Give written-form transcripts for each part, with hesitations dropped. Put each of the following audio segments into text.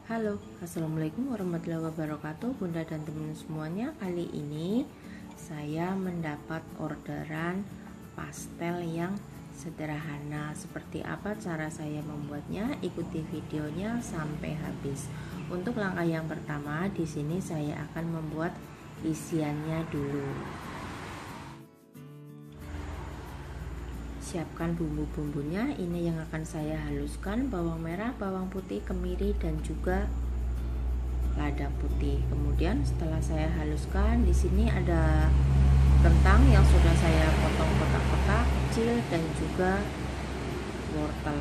Halo, assalamualaikum warahmatullahi wabarakatuh, Bunda dan teman semuanya. Kali ini saya mendapat orderan pastel yang sederhana. Seperti apa cara saya membuatnya? Ikuti videonya sampai habis. Untuk langkah yang pertama, di sini saya akan membuat isiannya dulu. Siapkan bumbu-bumbunya. Ini yang akan saya haluskan: bawang merah, bawang putih, kemiri, dan juga lada putih. Kemudian setelah saya haluskan, di sini ada kentang yang sudah saya potong kotak-kotak kecil dan juga wortel.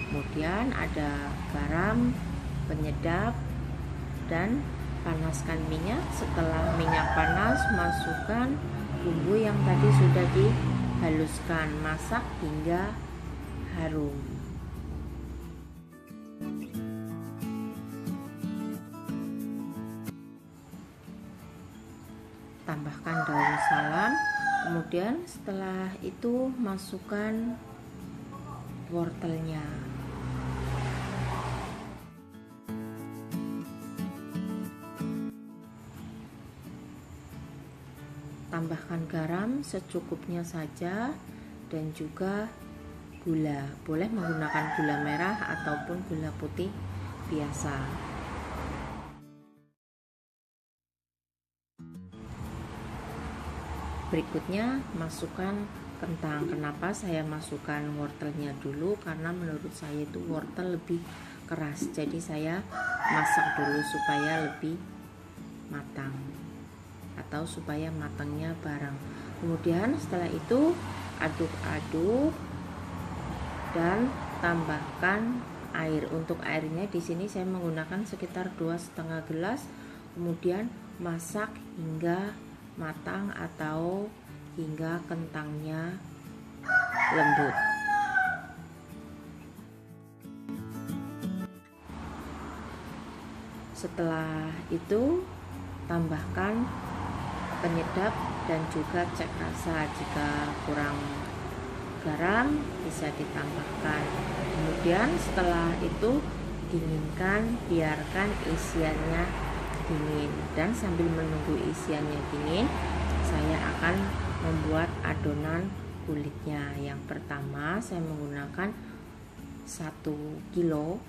Kemudian ada garam, penyedap, dan panaskan minyak. Setelah minyak panas, masukkan bumbu yang tadi sudah dihaluskan. Masak hingga harum. Tambahkan daun salam. Kemudian setelah itu masukkan wortelnya. Tambahkan garam secukupnya saja dan juga gula. Boleh menggunakan gula merah ataupun gula putih biasa. Berikutnya masukkan kentang. Kenapa saya masukkan wortelnya dulu? Karena menurut saya itu wortel lebih keras. Jadi saya masak dulu supaya lebih matang, atau supaya matangnya bareng. Kemudian setelah itu aduk-aduk dan tambahkan air. Untuk airnya di sini saya menggunakan sekitar 2,5 gelas. Kemudian masak hingga matang atau hingga kentangnya lembut. Setelah itu tambahkan penyedap dan juga cek rasa. Jika kurang garam bisa ditambahkan. Kemudian setelah itu dinginkan, biarkan isiannya dingin. Dan sambil menunggu isiannya dingin, saya akan membuat adonan kulitnya. Yang pertama saya menggunakan 1 kilo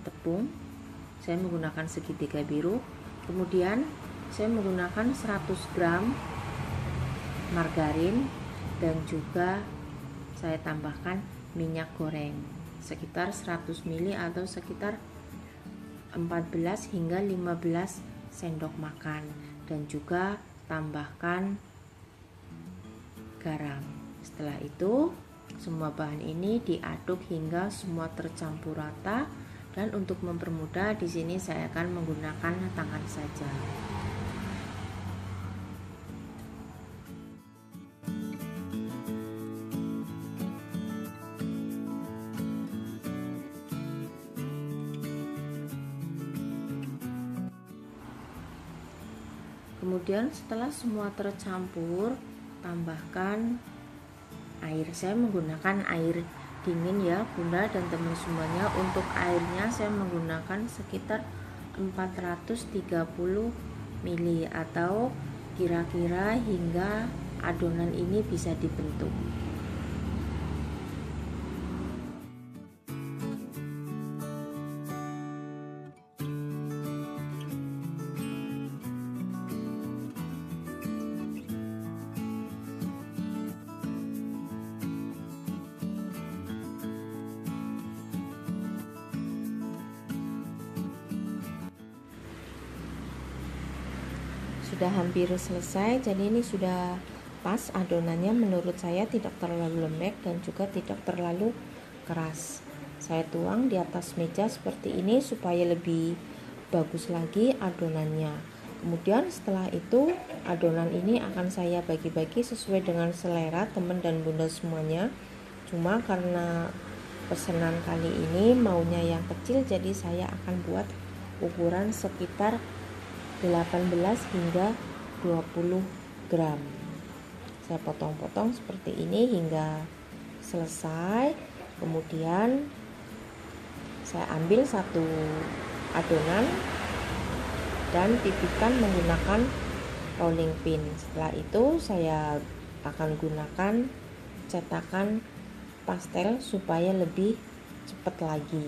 tepung. Saya menggunakan segitiga biru. Kemudian saya menggunakan 100 gram margarin dan juga saya tambahkan minyak goreng sekitar 100 ml atau sekitar 14 hingga 15 sendok makan, dan juga tambahkan garam. Setelah itu semua bahan ini diaduk hingga semua tercampur rata, dan untuk mempermudah di sini saya akan menggunakan tangan saja. Kemudian setelah semua tercampur, tambahkan air. Saya menggunakan air dingin ya Bunda dan teman semuanya. Untuk airnya saya menggunakan sekitar 430 ml atau kira-kira hingga adonan ini bisa dibentuk. Sudah hampir selesai, jadi ini sudah pas adonannya. Menurut saya tidak terlalu lembek dan juga tidak terlalu keras. Saya tuang di atas meja seperti ini supaya lebih bagus lagi adonannya. Kemudian setelah itu adonan ini akan saya bagi-bagi sesuai dengan selera teman dan bunda semuanya. Cuma karena pesanan kali ini maunya yang kecil, jadi saya akan buat ukuran sekitar 18 hingga 20 gram. Saya potong-potong seperti ini hingga selesai. Kemudian Saya ambil satu adonan dan pipihkan menggunakan rolling pin. Setelah itu saya akan gunakan cetakan pastel supaya lebih cepat lagi.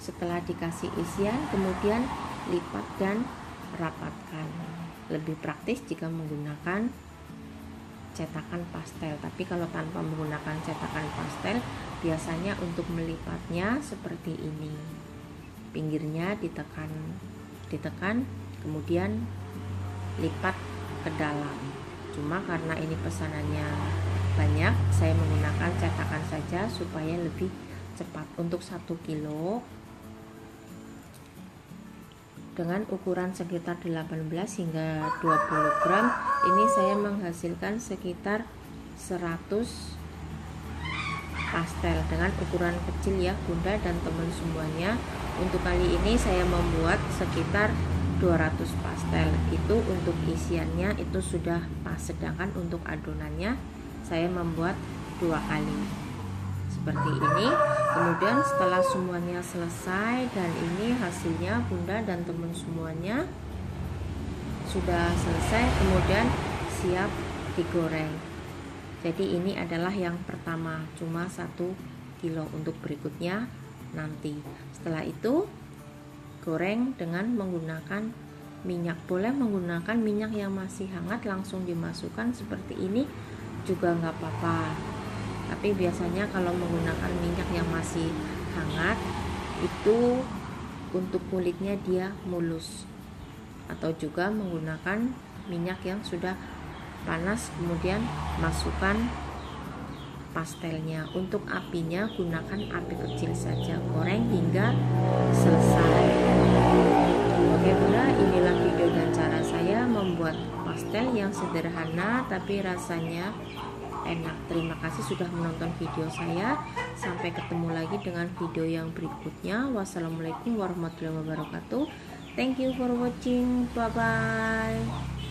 Setelah dikasih isian, kemudian lipat dan rapatkan. Lebih praktis jika menggunakan cetakan pastel, tapi kalau tanpa menggunakan cetakan pastel, biasanya untuk melipatnya seperti ini. Pinggirnya ditekan, kemudian lipat ke dalam. Cuma karena ini pesanannya banyak, saya menggunakan cetakan saja supaya lebih cepat. Untuk 1 kilo dengan ukuran sekitar 18 hingga 20 gram, ini saya menghasilkan sekitar 100 pastel dengan ukuran kecil ya Bunda dan teman semuanya. Untuk kali ini saya membuat sekitar 200 pastel. Itu untuk isiannya itu sudah pas, sedangkan untuk adonannya saya membuat 2 kali seperti ini. Kemudian setelah semuanya selesai, dan ini hasilnya Bunda dan teman semuanya sudah selesai, kemudian siap digoreng. Jadi ini adalah yang pertama, cuma 1 kilo. Untuk berikutnya nanti. Setelah itu goreng dengan menggunakan minyak. Boleh menggunakan minyak yang masih hangat, langsung dimasukkan seperti ini juga nggak apa-apa. Tapi biasanya kalau menggunakan minyak yang masih hangat itu untuk kulitnya dia mulus. Atau juga menggunakan minyak yang sudah panas, kemudian masukkan pastelnya. Untuk apinya gunakan api kecil saja, goreng hingga selesai. Oke Bunda, inilah video dan cara saya membuat pastel yang sederhana tapi rasanya enak. Terima kasih sudah menonton video saya. Sampai ketemu lagi dengan video yang berikutnya. Wassalamualaikum warahmatullahi wabarakatuh. Thank you for watching. Bye bye.